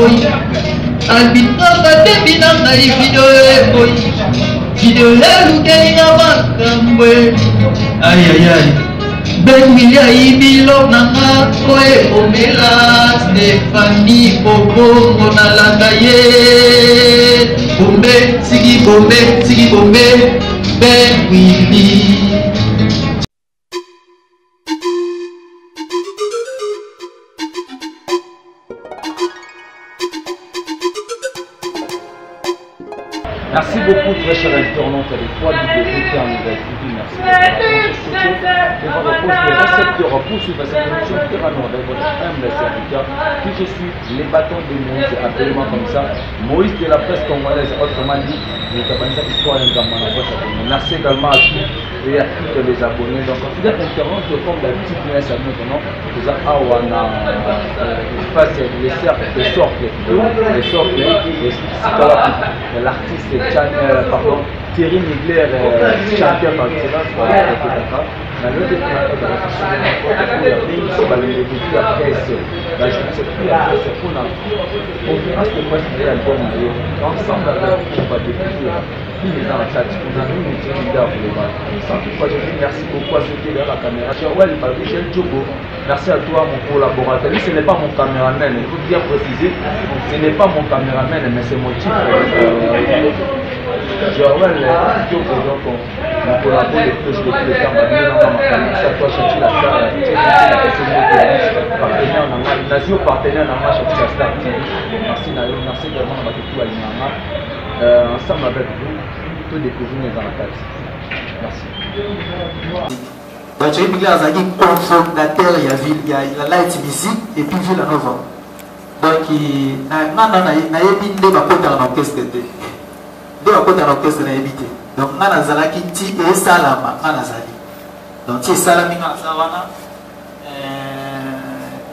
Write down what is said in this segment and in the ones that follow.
boy. Albitra Debina Nai video boy. Video Lukenina Bakambwe. Aïe aïe aïe. Ben Milia Ibilo Nanga Koe Omela Stéphanie Bobo Monalandaye. Bombe, Sigi Bombe, Ben Willy. Merci beaucoup, très chers internautes, les trois vidéos en nouvelle TV. Merci de votre poste de récepteur pour suivre cette émission Terrano avec votre humble serviteur qui je suis, les bâtons de Moïse, appelez-moi comme ça. Moïse de la presse congolaise, autrement dit, nous avons cette histoire en merci également à tous et à toutes les abonnés. Donc, fidèles internautes, comme d'habitude, nous savons maintenant, nous avons l'espace, les cercles, les sortes, l'artiste Thierry Migler, chanteur par excellence, merci beaucoup à ceux qui sont dans la caméra. Merci à toi mon collaborateur. Ce n'est pas mon caméraman, il faut bien préciser, ce n'est pas mon caméraman, mais c'est mon titre. Joël, mon collaborateur depuis le temps, merci à toi, Chati la Star, partenaire dans ma Chati la Star. Merci également à Maketou Alimama. Ensemble avec vous, tout découvrir les avantages. Merci. Thierry Migler a été cofondateur, il y a la Light Music et puis Ville Nova. Donc, il y a un orchestre. Deux orchestres évité. Donc, on a Zalaki Ti et Salama, Anazali. Donc, si Salamina Savana,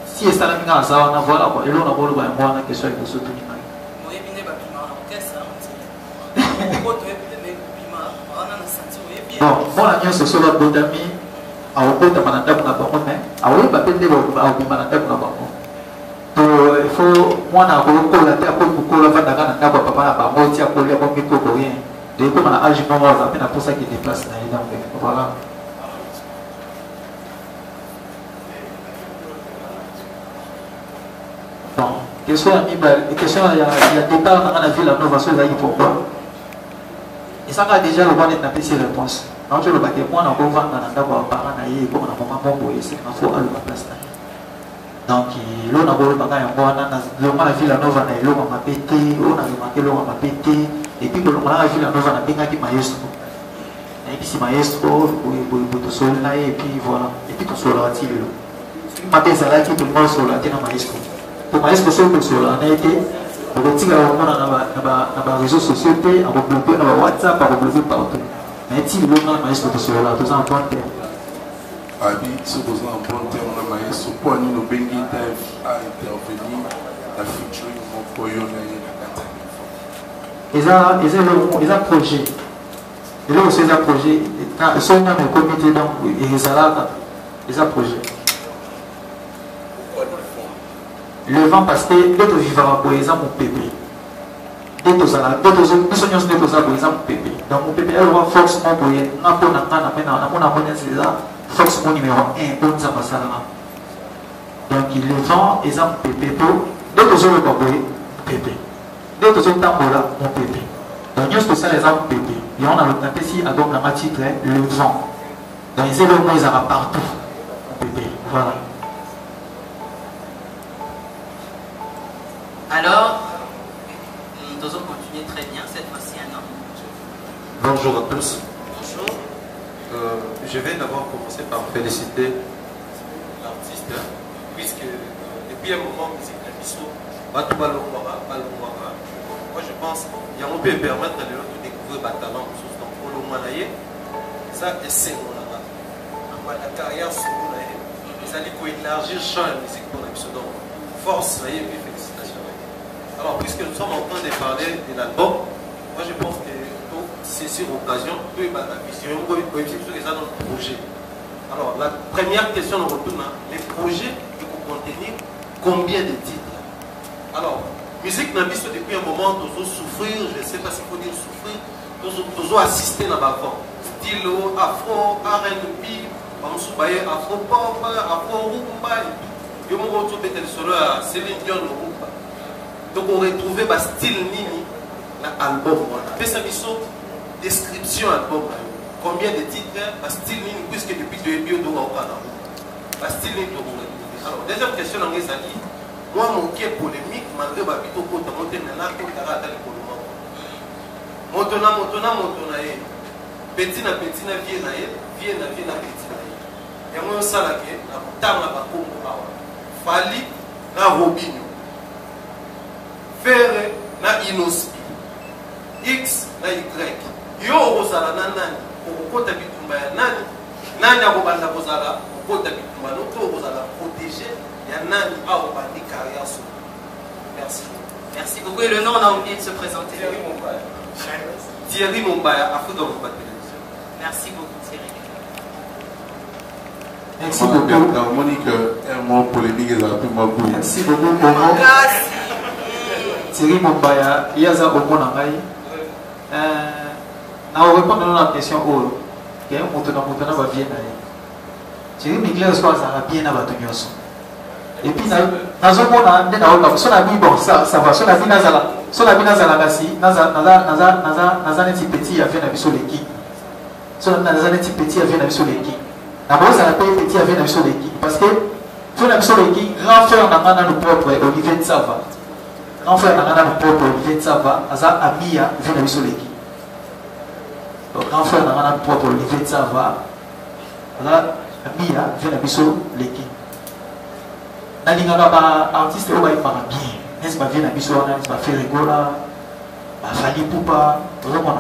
si Salamina Savana, voilà quoi. Et là, on a voulu voir une question de soutenir. Bon, moi, la mienne, c'est sur la Bodami. Il faut moi na ko la terre pour la vendre dans na papa na ba moti ko le ko ko rien de ko na âge non moi ça pour ça qui déplace na donc voilà. Bon, question ami il y a départ dans la ville à Nova Sosa pourquoi et ça a déjà le droit d'être tapé sur réponse. Donc je le baquet moi na ko vendre dans na ba parents na yé ko na maman bon c'est il faut aller la place. Donc, l'on a voulu parler en bon, on a vu la Nova, l'on a pété, on a remarqué l'on a pété, et puis on a vu la Nova, on a pété maestro. Et puis c'est maestro, pour sol là, et puis voilà, et puis tout sol là, il est là. Ce matin, c'est là qui tout le monde sol là, il est maestro. Pour maestro, sol pour sol là, on a été, on a tiré dans les réseaux sociaux, on a bloqué dans WhatsApp, on a bloqué partout. Mais si l'on a maestro pour sol là, tout ça en bon terme. Abi, ce que vous avez en bon terme, on a maestro pour nous, nos bengi à intervenir, la future, mon coyon, ils ont projet. Et là aussi, ils ont projet. Ils sont dans le comité, donc, ils ont projet. Le vent, parce que d'autres vivants, par exemple, mon bébé. D'autres sont mon bébé. Donc, mon bébé, elle va forcément pour y force mon numéro 1 pour nous passer là. Donc il le vend, exemple pépé pour d'autres ont le baboué pépé. D'autres ont tambola mon pépé. Donc nous ça les exemple pépé. Et on a le tapé ici à donc la titre le vent. Donc ils ont le mot ils ont partout pépé. Voilà. Alors nous allons continuer très bien cette fois-ci un an. Bonjour à tous. Bonjour. Je vais d'abord commencer par féliciter l'artiste, puisque depuis un moment, musique de Bissot, moi je pense qu'il y a un peu permettre de découvrir le talent, donc pour le moins ça c'est la carrière sur nous, ça dit qu'il élargit le champ de la musique pour la Bissot, donc force, et puis félicitations. Alors, puisque nous sommes en train de parler de l'album, moi je pense que c'est sur occasion, la vision, c'est ça dans le projet. Alors, la première question, on retourne, les projets qui vont contenir combien de titres? Alors, musique Nabiso depuis un moment, nous souffrir, je ne sais pas s'il faut dire souffrir, nous assister dans ma forme. Stylo, afro, R&B, afro pop, afro rumba et tout. Je me retrouve sur Céline Dion rumba. Donc on retrouve le style nini dans l'album. Après ça, description album. Combien de titres, le style nini, puisque depuis 2000, on a le style nini. Alors, deuxième question, on est allé. Moi, mon qui est polémique, malgré ma vie, on a monté maintenant, on a raté le polémique. Montona, petit na petit na vie na petit na ye. Et moi, ça là, na temps na bakombo awa. Fali na Robinho. Ferre na Inospi. X na Y. Yo ozala na nani? Okota bitumba ya nani? Nani akobanda kozala okota bitumba no to ozala protéger ya nani akobandi carrière so. Merci. Merci beaucoup. Et le nom, on a oublié de se présenter. Thierry Mombaya, Afrique Europa Télévision. Merci beaucoup, Thierry. Merci beaucoup. Monique, un mot polémique et un merci beaucoup. Thierry Mombaya, il y a ça au monde en Gaï. On va répondre à la question où il y a un moutonnat va bien aller. Thierry Migler, ça va bien à Batonioso. Et puis, dans un monde, on a mis bon, ça va, on a mis Nazala. So la bina zala kasi naza neti petit avait na biso leki. So naza neti petit avait na biso leki. Na boza la petit avait na biso leki parce que faut na biso leki grand frère na ngana le propre Olivier Tsava. Grand frère na ngana le propre Olivier Tsava aza amia avait na biso leki. Donc grand frère na ngana le propre Olivier Tsava aza amia avait na biso leki. Na lingaka ba artiste o ba ipara bien. N'est-ce pas bien habitué à n'est-ce pas faire rigola, Fali Poupa, tout le monde,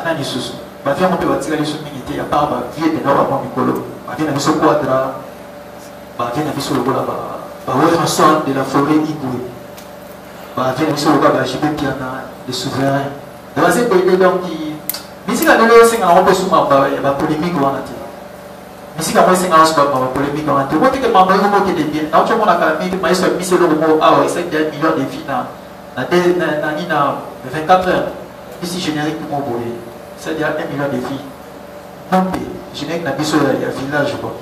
nani susu, faire un peu bâtir les sous-minités, à part vie de Nova Micolo, bien habitué au quadra, bien habitué au gola, un soin de la forêt Igoué, bien habitué au gola, j'ai bien piana, des souverains. Dans la série donc qui, mais si la donnée c'est un peu souvent, il y a polémique ou en attente. Mais si quand c'est un polémique en tout cas, que maman est bien. Dans tout le monde a calmé, mais c'est mis le mot ah ouais, c'est 1 million de filles dans 24 heures. Ici générique pour mon boulot, c'est-à-dire 1 million de filles. Non mais générique n'a pas sur le village quoi.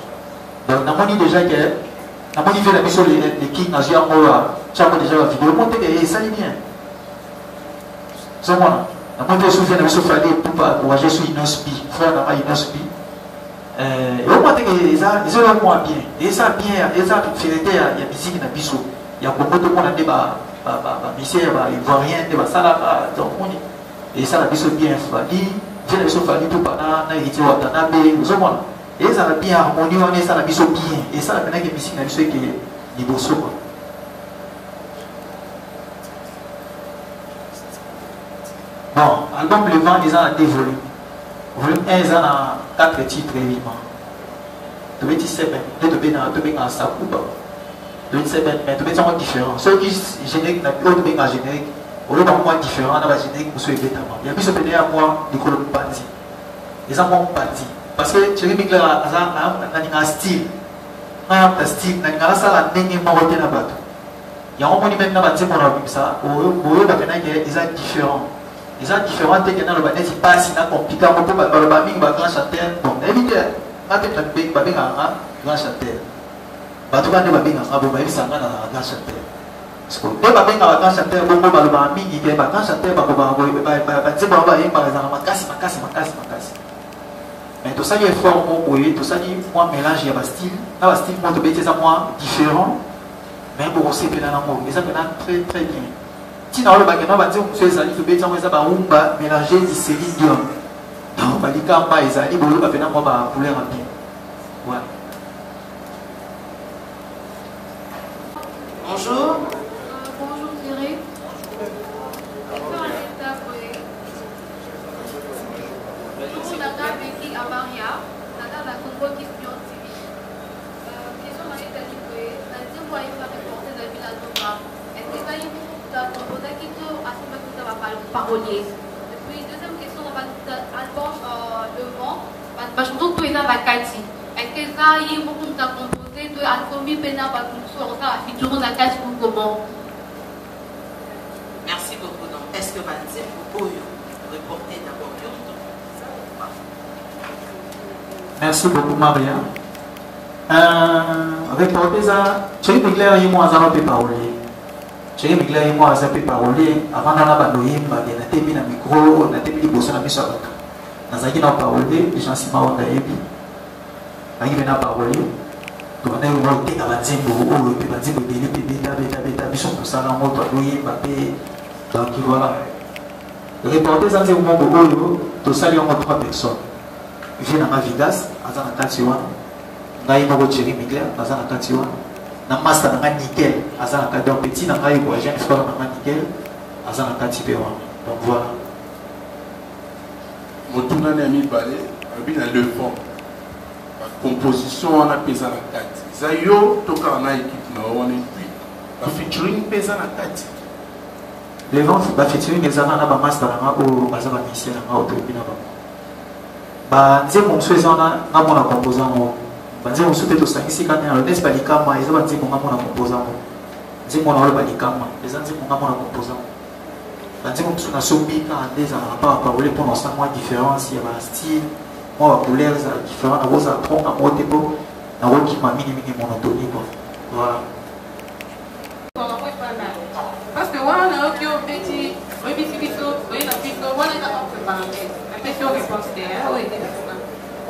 Donc n'a pas dit déjà que n'a pas dit fait la mission les kings n'a jamais tu as déjà la vidéo monter que ça est bien. C'est moi. N'a pas dit souffrir la mission fallait pour pas encourager sur Inospi, frère n'a pas Inospi. Et au moins ils ont moins bien et ça bien et ça fait il y a musique na biso il y a beaucoup de monde a débat misère il voit rien débat ça là donc on et ça la biso bien Fali j'ai la biso Fali tout pendant na héritier Watanabe aux hommes et ça la bien harmonie on est ça la biso bien et ça la pendant que musique na biso qui est bosso quoi. Bon album Le Vent ils ont dévolé. Volume 1, ils ont 4 titres évidemment. Tu veux dire c'est bien, tu veux dire en Sakuba. Tu veux dire c'est bien, mais tu veux dire différent. Ceux qui générique, tu veux dire générique, au lieu d'un moins différent, on a générique pour ceux qui sont bêtement. Il y a plus de à moi, les colons bâtis. Ils ont mon bâti. Parce que Thierry Migler a un style. Il a un style, il a un style, il a un style. Il y a un moment même dans la team, on a vu ça. Au lieu d'un ils sont différents. Ils sont différents, ils sont compliqués, ils sont grand chanteur. Bon, évidemment, ils sont grand chanteur. Ils sont grand chanteur. Parce que dès que grand chanteur, ils sont grand chanteur, mais tout ça est fort, tout ça est moins mélange, il y a un style, un style moins différent, mais bon, c'est très très bien. Si on a le bagage, on va dire que c'est ça, il faut mélanger du Céline Dion. Donc, on va dire que ça, il va faire un poulet rapide. Voilà. Bonjour. Bonjour Thierry. Bonjour Nada Beki Amaria, Nada la Congo qui est en TV. Question m'a été dit que la dire quoi il va reporter la ville à Nova. Est-ce que ça y est? Parolier. Et puis deuxième question dans votre album Le Vent, parce que tout est dans la Kati. Est-ce que ça y est beaucoup de composé de que Akomi Pena Bakunso, on a fait tourner la case pour comment. Merci beaucoup. Donc, est-ce que Banzé peut reporter d'abord? Merci beaucoup, Maria. Reporter ça, Chéri Migler et moi, on a pu parler. Chéri Migler et moi, on a pu parler. Avant d'en avoir un micro, on a mis les na biso. Nous avons parlé, les gens s'y marrent d'ailleurs. Nous avons parlé. Donc, on a eu un peu de Banzimbo, et Banzimbo, beta, biso pour ça, on a eu donc voilà. Reporter ça, c'est au moment où tout ça, il y a 3 personnes. Je viens dans ma Vigas, à Katiwa. Naï Moro Chéri Migler, à Katiwa. Na master na nickel, à Katiwa. Petit, na Naï Moro Jeune Frère na nickel, à Katiwa. Donc voilà. Mon tournant est mis balai, à le fond. La composition, on a pesé à la 4. Zayo, tout cas, on a équipe, on est puis. La featuring pèse à la 4. Les vents, la featuring, les avons un master ou bazar initial, au tribunal. Banze mon souhait na mona composant banze mon souhait to sangisi kana le n'est pas likama ils banze mon mona composant banze mon na balikama les banze mon mona composant banze mon souhait na sombi ka des en rapport à parler pour l'ensemble moi différence il y a un style moi couleur ça différent na rosa tronc na moté po na roki ma mini monotonie quoi voilà parce que on a au petit oui biso oui na biso on a entre parenthèses question réponse derrière, oui,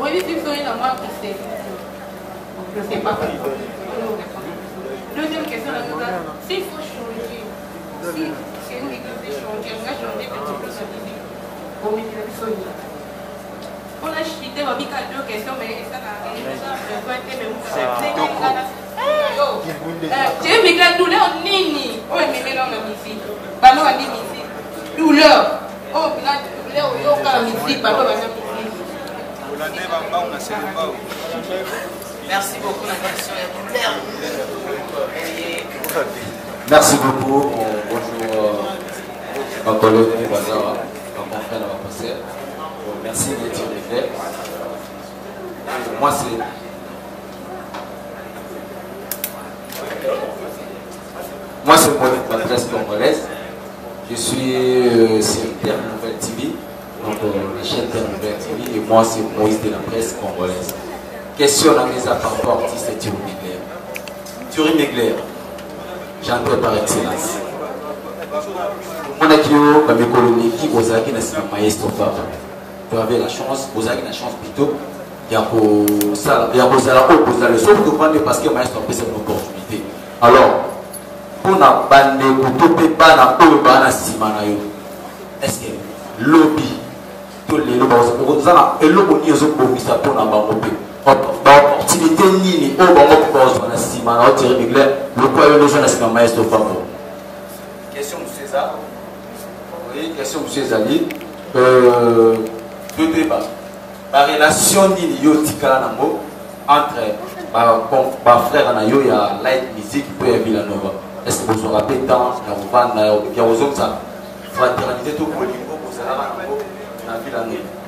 oui, c'est sur une moi qui sait. Je ne sais pas. Deuxième question, s'il faut changer, si c'est une église de changer, on va changer petit peu sa musique au milieu de Sonia. On a chuté, on a mis 2 questions, mais ça n'a rien. J'ai mis la douleur nini. Oh, mais maintenant on a mis ici. Ballon a dit ici. Douleur. Oh, merci beaucoup, la question est claire. Merci beaucoup. Bonjour, ma collègue Bazara, ma confrère, ma passée. Merci d'être venu. Moi, c'est Monique Matresse congolaise. Je suis sur Terre Nouvelle TV, donc la chaîne Terre Nouvelle TV, et moi c'est Moïse de la presse congolaise. Question dans les appartements artistes Thierry Migler. Thierry Migler, chanteur par excellence. On a dit que mes collègues qui vous avez la maestro Fab, vous avez la chance, vous avez la chance plutôt, il y a pour ça, il y a pour ça la opposé, sauf que vous parce que maestro a cette opportunité. Alors, pour na bande kutope bana oyo bana sima na yo est-ce que lobby to le loba ozana eloko ni ezobomisa pour na bango pe opportunité nini o bango pour na sima na Thierry Migler le quoi yo les na maestro Fabo. Question de César. Oui, question de César. Deux débats. La relation nini yo tikala nango entre ma frère na yo ya light music pour Villanova. Est-ce que vous vous rappelez dans la fraternité tout pour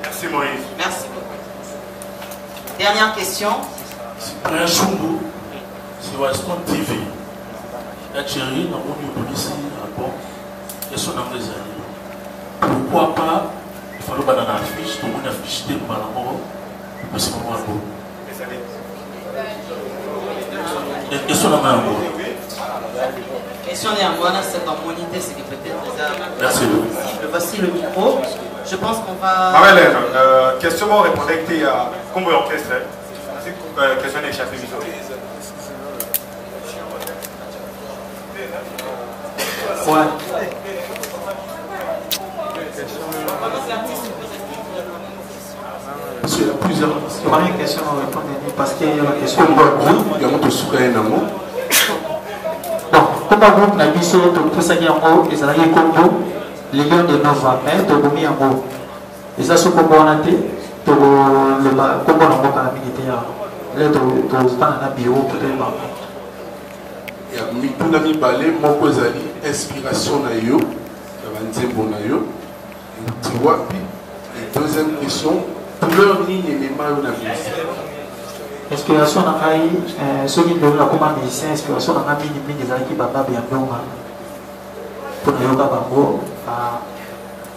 merci Moïse. Merci beaucoup. Dernière question. C'est un chumbo, c'est Weston TV. La chérie, dans mon police, rapport, et son nom des années. Pourquoi pas, il faut le battre dans l'affiche, tout le monde affiche des malamors, parce que c'est vraiment beau. Et son nom est un beau. Question néanmoins, c'est en monité, c'est que peut-être les armes. Merci. Voici le micro. Je pense qu'on va. Marie-Hélène, question on répondait que tu as combien d'orchestres? Question d'échappée mise au ouais. Il y a plusieurs questions à répondre parce qu'il y a la question. Il y a un autre sourire en amour. Bon, comme un groupe n'a mis sur tout ça qui est en haut, et ça n'a rien Congo, les lions de Nova, mais tu as mis en haut. Et ça, c'est comme on a dit, tu as le Congo n'a pas militaire. Là, tu as un bureau, tu as mis tout ami balé, mon cosali, inspiration na yo, Nzembo na yo. Tu vois, puis, deuxième question, couleur ligne et mémoire na musique. inspiration na ngai soki ndenge nakoma musicien inspiration na ngai mingi ezalaki bababe ya ndonga mpo nayoka bango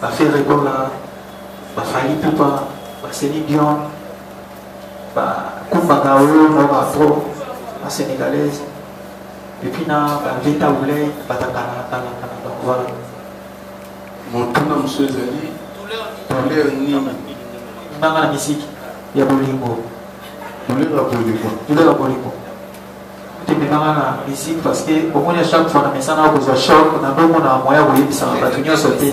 bafere kola bafali pupa baseni dion bakumbaka oyo na bapro basénégalaise epuis na bavita ulei batakalakala donc voilà motuna mosu ezali douleur nini nganga na misiki ya bolingo douleur ya bolingo tembenganga na musique parce que omoni à chaque fois na mesana akozwa choc na ndomona moya koyebisaka bato nyonso te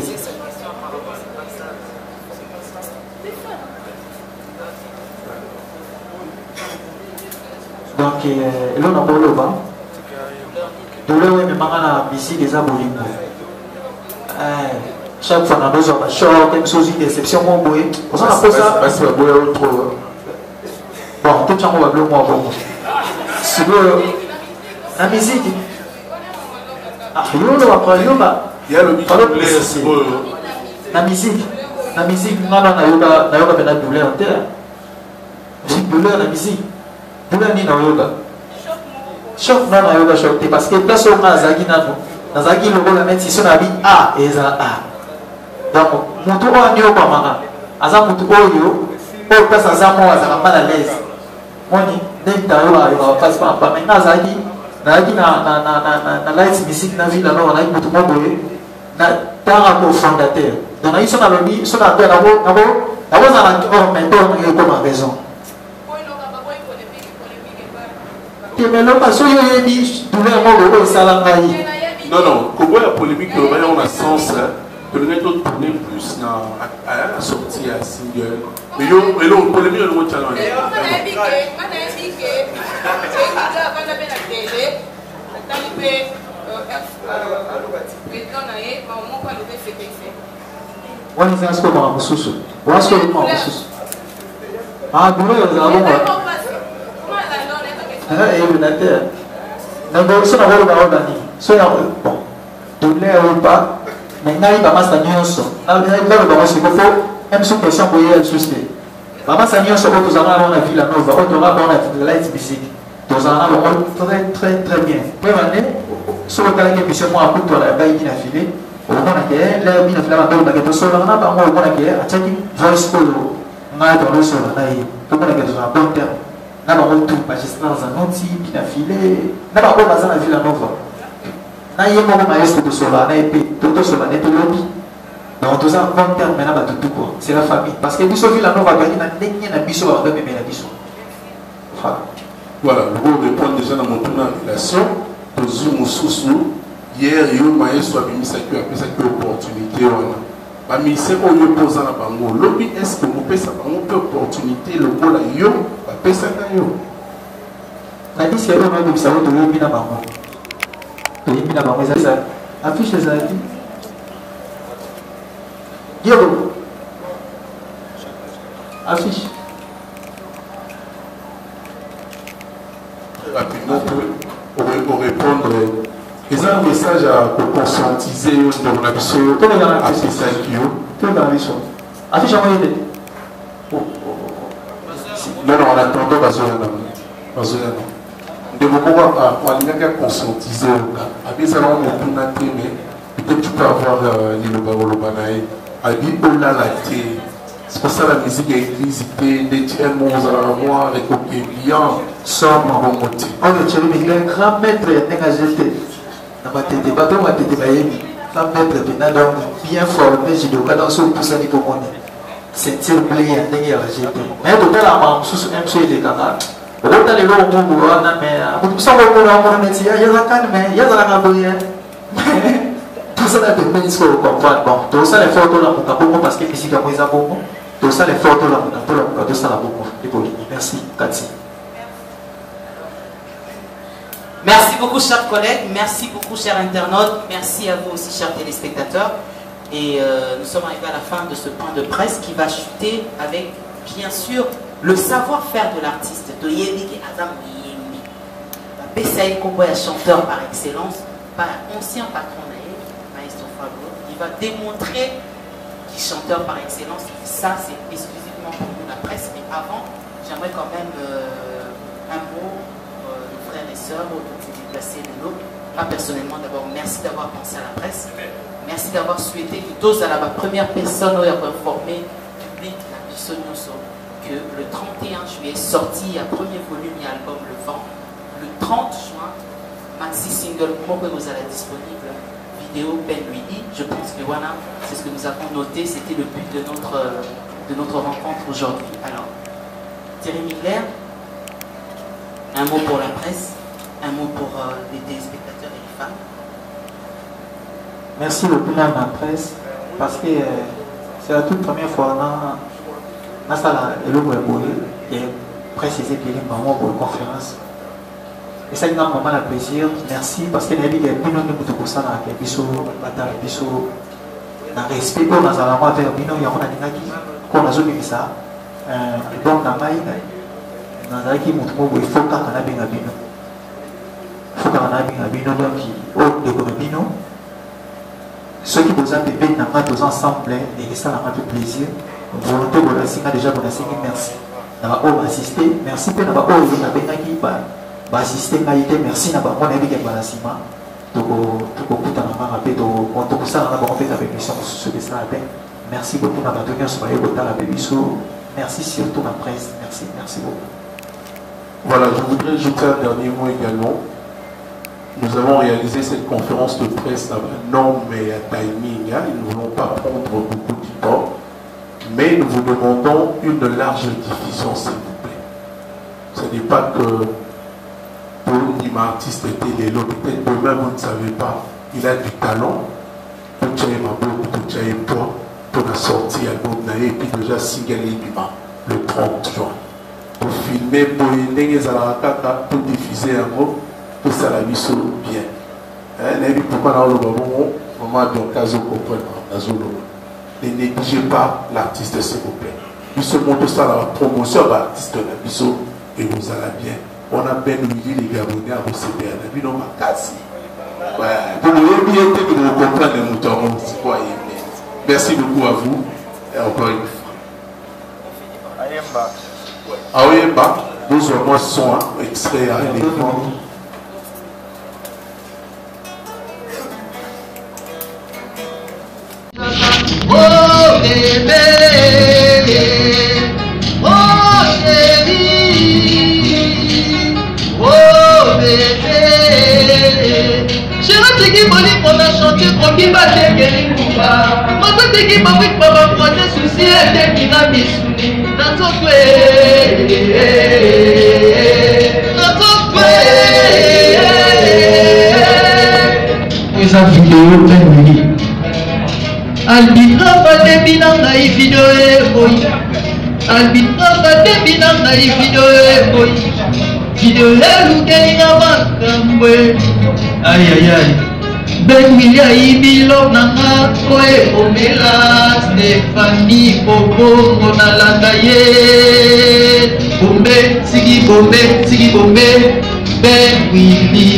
donc eloko na koloba douleur oyo ememanga na musique eza bolingo chaque fois na dozwa bachoc biso ozwi déception mo boye oza na posa bon totyango babilo mwa bongo sikoyo na musique yoloba na musique ngana nayoka mpe na douleur te douleur na musique douleur nini nayoka choc na nayoka choc te parce que place oyo nga nazalaki nano nazalaki lokola neti so na bi a ezala a donc motu oyo aniokwamaka aza motu oyo place aza mo azalaka mal à l'aise moni ndenge tayoka place mpa mpa mai nga azalaki na light musique na ville alors nazalaki motu mo boye tanga ko fondateur donc nayi so nalobi so na to nakozala or mentor nange ekoma raison temeloka so yo oyebi douleur moko oyo esala ngai non koboya polémique oyo baya na sens tolingai totourne plus na sortie ya single mais yo elo polémique elongo tiana wani eza siko maka mosusu wana siko maka mosusu douleur ezala bongo eyebina te so na koloba oyo bani so ya bon douleur ou pas mais ngai bamasa nyonso nalobango siko fo même so question boye lisusu te bamasa nyonso oyo tozalaka nango na ville nova oyo tozalaka nango na light musique tozala na bango très bien mpe bane soki otalaki émission moko akutwala ya baiki na file omonake lere bina file bakolobake tosolaka na bango omonake atiaki voice oyo ngai tolosola na ye tomonake tozala bon terme na bango tout magistrat zanoti bina file na bango baza na ville nova na ye moko maestro tosola na ye mpe tosola ne tolobi donc toza bon terme na bato tout quoi c'est la famille parce que biso ville nova toyaki na ndenge na biso bato bamemela biso voilà vous répondre déjà dans mon tour de relation tozwi mosusu hier yo maestro abimisaki apesaki opportunité wana bamisien oyo mpoza na bango lobi est-ce que mopesa bango mpe opportunité lokola yo bapesaka yo nadisi oyo nayebisa oyo toyebi na bango ezali affiche ezalaki yoko affiche rapidement pour répondre ils ont un message à conscientiser dans la biso apesaki yo affiche yango yede non en attendant bazoyana ndeko moko alingaki aconscientiser oka abizalaka motuna te mais peut-être tu peux avoir liloba koloba na ye abi olala te sikosala musique ya église te ndeti emo ozalaka mwa recoqueliant somo bongo te oyo tsheli grand maître ya ndenge azete na batete bato batete bayebi grand maître mpena donc bien formé judoka donc so opusani pomoni ceinture bleu ya ndenge ya bajete mais totala makambo mosusu mso elekaka okota lelo omungu wana mais bisango omona omona neti yazakani mais yazalaka boye tosala pembeni siko ocomprendre bon tosala effort tolamuka bongo parce que misika yango eza bongo tosala effort tolamuka tosala bongo ebolingi merci kati. Merci beaucoup, chers collègues. Merci beaucoup, chers internautes. Merci à vous aussi, chers téléspectateurs. Et nous sommes arrivés à la fin de ce point de presse qui va chuter avec, bien sûr, le savoir-faire de l'artiste. De Yébi Adam Yémi. Bessaï Komboya, chanteur par excellence, par ancien patron Maestro Fago. Il va démontrer qu'il est chanteur par excellence. Ça, c'est exclusivement pour nous, la presse. Mais avant, j'aimerais quand même un mot, nos frères et sœurs, autour du déplacé de l'eau. Moi personnellement, d'abord, merci d'avoir pensé à la presse. Merci d'avoir souhaité que tous à la première personne ait informé le public, la personne que le 31 juillet sorti à premier volume et album Le Vent. Le 30 juin, maxi single Moko vous allez disponible, vidéo Ben Luidi. Je pense que voilà, c'est ce que nous avons noté, c'était le but de notre rencontre aujourd'hui. Alors, Thierry Migler, un mot pour la presse, un mot pour les téléspectateurs et les femmes. Merci beaucoup à la presse parce que c'est la toute première fois dans la précisé qu'il y a un moment pour la conférence. Et ça, il y a un moment de plaisir. Merci parce que les gens qui ont ça dans le respect pour nous allons vers Bino, il y a un a zone ça. Donc, dans maï, dans la qui montre il faut qu'on a bien Bino. Il faut qu'on a bien Bino, donc il faut de Bino. Ceux qui vous ont bébé n'ont tous ensemble et ça n'a pas de plaisir. Volonté de la Singa déjà pour la Singa, merci. D'avoir assisté, merci pour d'avoir assisté, merci d'avoir mon avis avec la Sima. Donc, tout le monde a ça avec mission sur ce merci beaucoup d'avoir donné sur les botins à Bébisso. Merci surtout la presse. Merci beaucoup. Voilà, je voudrais ajouter un dernier mot également. Nous avons réalisé cette conférence de presse avec un nom mais un timing. Nous ne voulons pas prendre beaucoup de temps, mais nous vous demandons une large diffusion, s'il vous plaît. Ce n'est pas que pour un artiste était les lots, peut-être demain vous ne savez pas, il a du talent. Pour la sortie album et puis déjà single le 30 juin. Pour filmer, pour pour diffuser un mot. Tout ça la vie sur bien. Pourquoi dans le moment de cas ne négligez pas l'artiste, s'il vous plaît. Nous sommes tout ça la promotion de l'artiste de la Bisso et vous allez bien. On a bien oublié les Gabonais à vous céder à la vie, non, ma casse. Pour nous bien que nous comprenions les moutons, merci beaucoup à vous et encore une fois. Ayemba, nous avons son extrait à l'écran. Oh bébé, oh chérie, oh bébé. Chérie, qui m'a dit qu'on a chanté pour qui va t'aider Kumba. Moi, c'est qui m'a dit qu'on va prendre des soucis et des qui n'a mis sous dans ton fouet. Dans ton fouet. Esa vidéo pleine de vie. Albitra batebi na ngai video boy. Albitra batebi na ngai video boy. Video lukeni na bakambwe. Aïe aïe aïe. Ben William Ibilo nanga koe omela Stéphanie Bobo na langaye. Bombe sigi bombe Ben Willy.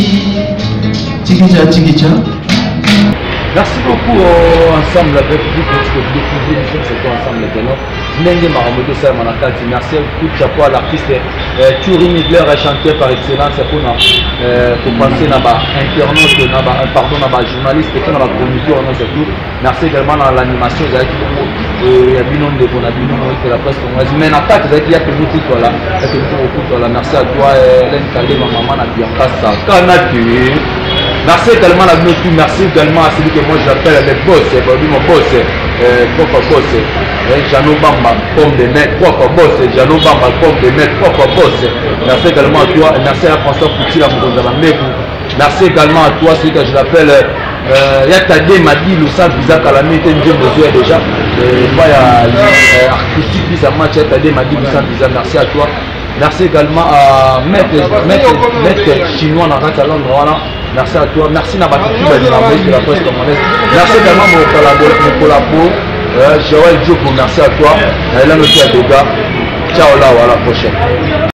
Chikicha. Merci beaucoup ensemble avec vous pour ce que vous découvrez c'est quoi ensemble maintenant. Nenge Maramoto Saï Manakati. Merci beaucoup de chapeau à l'artiste Thierry Migler, chanté par excellence pour penser à internaute, pardon, à journaliste et à la chroniqueur surtout. Merci également à l'animation et à Binon de Bonabino de la presse congolaise. Mais Nakati, il y a que nous qui là. Merci à toi, Hélène Kalé, ma maman, à Bianca Kanatu. Merci également à nous, merci également à celui que moi j'appelle le boss, mon boss, propre boss, Jano Bamba, pomme de maître, propre boss, Jano Bamba, pomme de maître, propre boss. Merci également à toi, merci à François Poutil, à Mougonzalamekou. Merci également à toi, celui que je l'appelle Yatade Madi, le centre Visa Calamité, Ndié Mozoé déjà. Moi, il y a artistique qui match Yatade Madi, le centre Visa, merci à toi. Merci également à Maître Chinois dans la Londres. Merci à toi. Merci à la presse congolaise. Merci également à mon collaborateur, Joël Diop. Merci à toi. Là, nous sommes à Ciao là, à la prochaine.